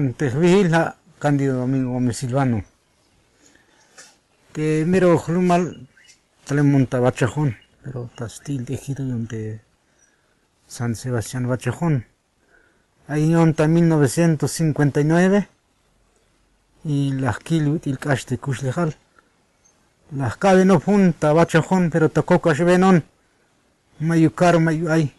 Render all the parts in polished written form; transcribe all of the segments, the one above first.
Juan Tejvila, Cándido Domingo Gómez Silvano. Que mero Jlumal, Telemonta Bachajón, pero Tastil de Giro de San Sebastián Bachajón. Ahí onta 1959 y las Kilwit y el Cash de Kushlejal. Las cabe no punta Bachajón, pero tocó Cashbenon, Mayucar, Mayuay.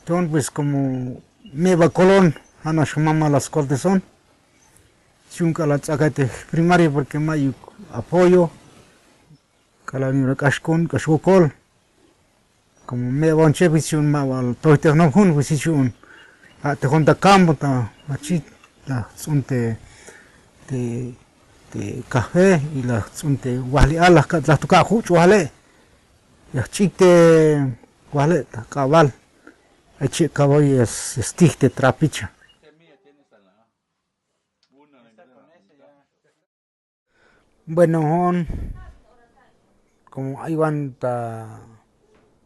Entonces, pues como Meba Colón, Ana Shumama las Cortes son. Chunca la tzakate primaria porque Mayuk apoyo. Calamiro Kashkon, Kashukol. Como Meba Onche, Visión Mabal, Toiter no Hun, Visión. Te junta campo, machit, la son de café y la son de Wali Alas, las toca Huch Wale. Ya chite Wale, cabal. Eche caballo es stig de trapicha. Bueno, como ahí van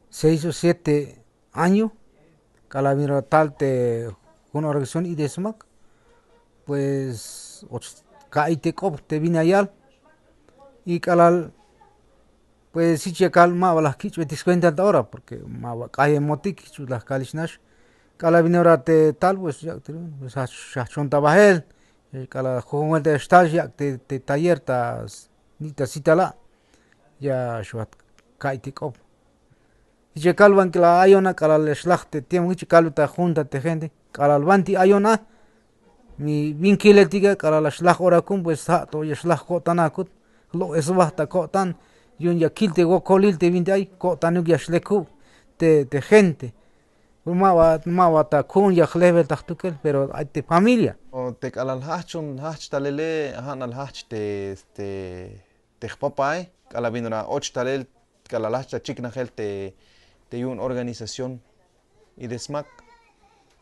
6 o 7 años, Calamiro tal de una organización y de SMAC, pues caite cop te vine allá y calal pues si checal ma las quichue te cuenta ahora porque ma cae motik las calishnash calabinora te tal pues ya pues chonta bajel cala con el de stage ya te taller tas ni ta citala ya shwat caite cop y checal van que la ayona calal schlachte tiempo checal ta junta te gente calal vanti ayona mi vinkile tiga calal schlach ora cum pues ha to schlach ko tanakut lo es basta ko tan yun ya kilte go kolil te vinte ay ko tanu ya shleku te gente ma ta kun ya level tahtukel pero hay te familia o te alal hachun hach talele han al hach te papai cala vinora och talel cala lacha chikna gel te yun organización y de smack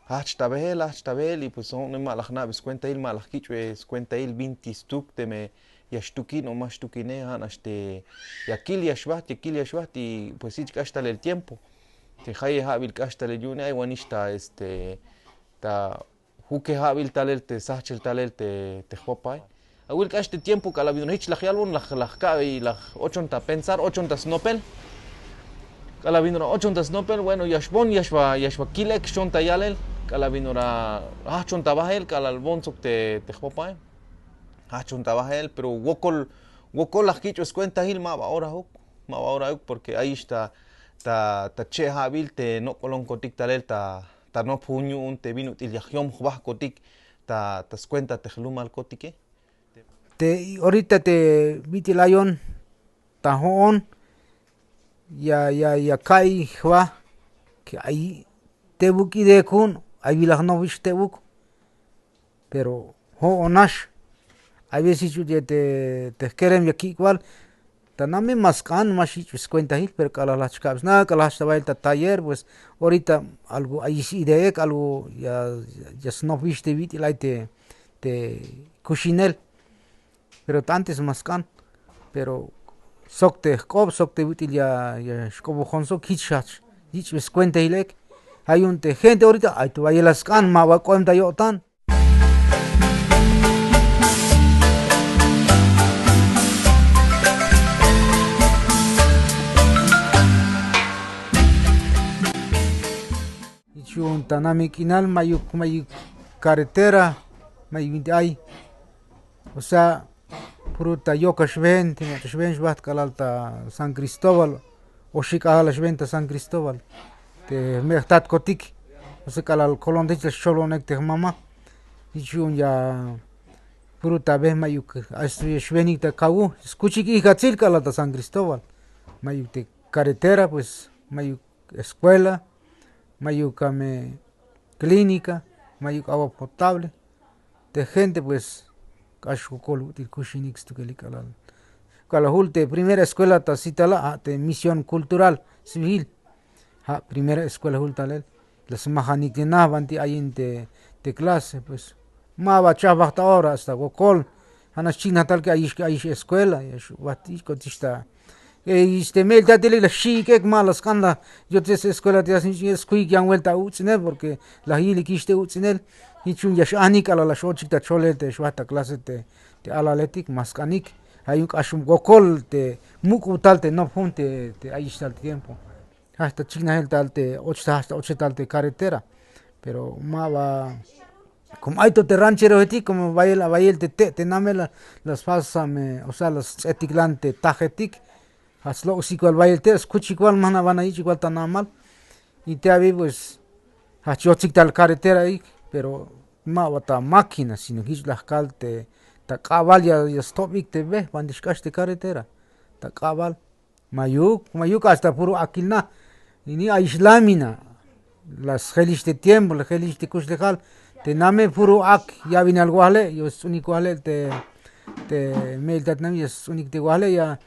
hach tabel y pues son malach na bis cuenta il malach kichwe cuenta il 20 stuk te me yashtukin o más shtukine han este yakil yashbat y pues sí hasta el tiempo te haye habil hasta el yune ay wanista ta huke habil talel te sachel talel te hopai awil este tiempo que la vida hich la yalbon la ka y la ochonta pensar ochonta snopel kala vinora ochonta snopel bueno yashbon yashba kilek shonta yalel kala vinora chonta bahel kala albonsok te hopai hachun tabajel pero wokol las quichos cuenta hil ma ahora hook porque ahí está ta che habil te no colon kotik talel ta no puño un te vino til yahyom khbah kotik ta cuenta te khlumal kotike te ahorita te vitilayon ta hon ya kai khwa que ahí te buki de kun ahí vilah no viste buk pero ho onash a veces yo te quieren aquí igual taname mascan más y cuenta hil pero cala las cabas nada cala estaba el taller pues ahorita algo ahí sí de algo ya no viste vit y la te cochinel pero antes mascan pero sok te vit ya como honso kitchach dicho cuenta hilek hay un gente ahorita hay tu vaya las can ma va cuenta yo tan un tanami kinal mayu carretera mayu ay o sea fruta yo kashven tiene kashven shbat kalalta San Cristóbal o shikala shventa San Cristóbal te mertat kotik o sea kalal kolon de cholonek te mama y ya fruta ve mayu así shvenita kawu escuchi ki gatzil kalalta San Cristóbal mayu te carretera pues mayu escuela mayucame clínica, mayuc agua potable, de gente pues cashukol de kushinix tu kelikala. Calahul de primera escuela tacitala de misión cultural civil. Primera escuela hultalel. Las mahanikinaban de ahí de clase pues. Ma bachaba hasta ahora hasta gokol. Hanas china tal que hay escuela, y cotista. Mel tatele la shike malas kanda yo te escuela te hacen squeak yang vuelta utsnel porque la hili kiste utsnel hichun yashanik ala la shochik ta chole te shwata clase te alaletik maskanik hay un ashum gokol te mukutal te no punte te ahí está el tiempo hasta china el tal te 8 hasta 8 tal te carretera pero mava como hay te ranchero eti como vaya el te name las fasame o sea los etiklante tajetik haslo si cual vaya el te escuchi cual mana van ahí igual tan mal y te habí pues hachochik tal carretera ahí pero mava ta máquina sino que las calte ta cabal ya stopik te ve bandishkash te carretera ta cabal mayuk hasta puro akilna ini aislamina las gelis de tiempo las gelis de kuslejal te name puro ak ya vine algo ale yo es único ale te mail dat nam es único te wale ya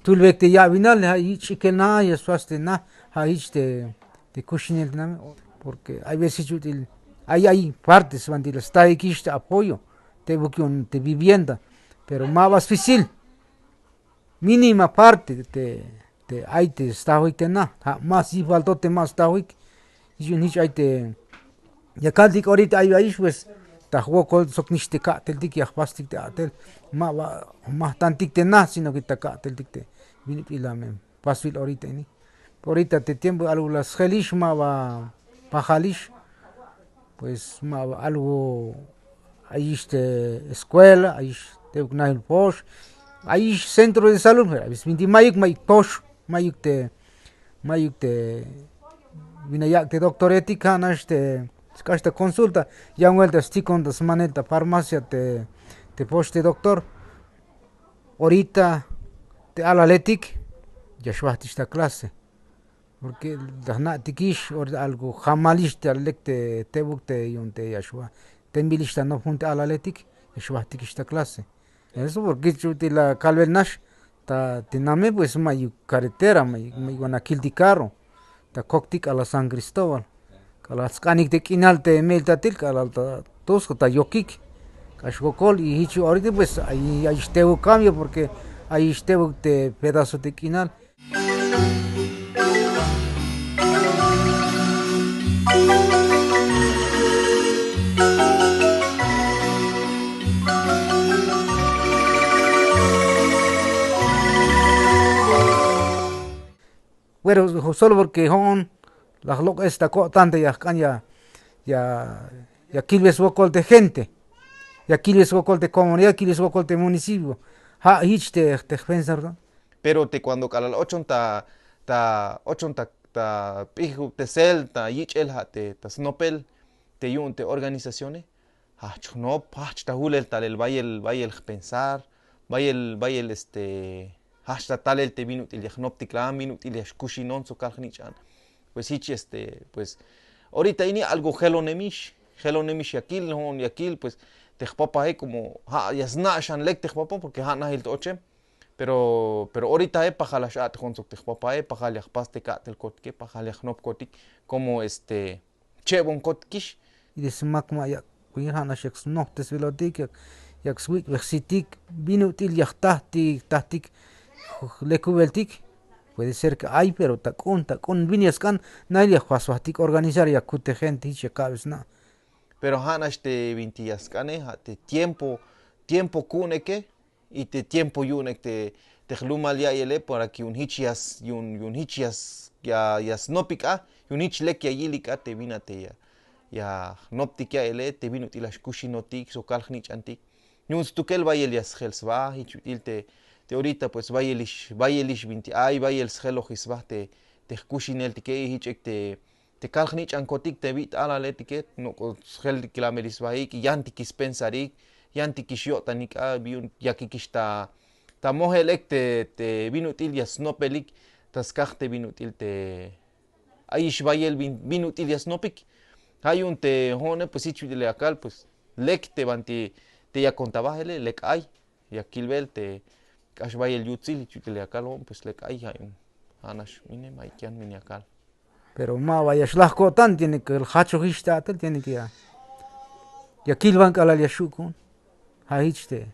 tulvek te ya vinal ha chikelna ya swaste na ha te kushinel nam porque hay veces útil hay partes donde está aquí apoyo te bukion te vivienda pero más difícil mínima parte te hay te está hoy te na más si faltó te más está hoy y yo ni hay te ya casi ahorita hay pues ta juego con sokniste ka tel dik ya plastic te atel más tantik te na sino que ta ka tel dik te vinit ilame pasil ahorita ni ahorita te tiempo algo las gelish ma va pajalish pues algo ahí escuela ahí te el posh ahí centro de salud es mayuk posh mayuk te vina te doctor ética naste esta consulta ya un vuelta estoy con das maneta farmacia te posh te doctor ahorita te alaletik ya shwahti esta clase porque las natikish o algo jamalish te alecte te bukte yunte yashwa tembilista no punte alaletik shwahti esta clase eso porque chuti la calvel nash ta tiname pues mayu carretera may guanakil di carro ta coctic a la San Cristóbal kala skanik te kinal te meltatil kala ta tos ta yokik kashgokol y hichu ahorita pues ahí estebo cambio porque ahí estebo te pedazo de kinal. Bueno, solo porque hon la loca está tanta ya kilves wokol de gente ya kilves wokol de comunidad kilves wokol de municipio ha hich te pensar pero te cuando calal ochon ta pihu te sel ta yich el ha te snopel te yun te organizaciones ha chuno pach ta hulel tal el vaya el pensar vaya el hasta tal el te minut il gnoptikla minut il kushinon so kalkhnichan pues hich pues ahorita ini algo gelonemish yakil pues te papa como ha yasna shan lek te papa porque ha na hil toche pero ahorita pajalash at con so te papa pajalaj paste ka tel kot ke pajalaj nop kotik como chebon kotkish y de smakma ya kuihana sheks noktes velodik yak swik versitik minut il tahtik lekubeltik puede ser que hay pero takun viniaskan nadie paswatik organizar ya kute gente y cabes na pero hanash te vintiaskane te tiempo kuneke y te tiempo yunek te khlumal ya yele para que un hichias ya snopika un hichlek ya yilika te vinate ya noptik ya ele te vinutilash kushinotik so kalkhnich antik nyus tukel bayel yaskhelsva hichilte te ahorita pues vayelish vinti ay vayel shelojisba te kushinel tike hichek te kalkhnich ankotik te vit ala letiket no shel kilamelisba ik yantikis pensarik yantikis yotanik biun yakikista ta mohelek te vinutil yasnopelik taskarte vinutil te aish vayel vinutil yasnopik hayun te hone pues hichile akal pues lek te banti te ya contabajele lek ay yakilbel te Kash vaya el yutzil y akal pues le cae anash mine maikian mini akal. Pero vaya shlahko tan tiene que el hacho hishta tiene que ya kilvan kala ya shukun ha hichte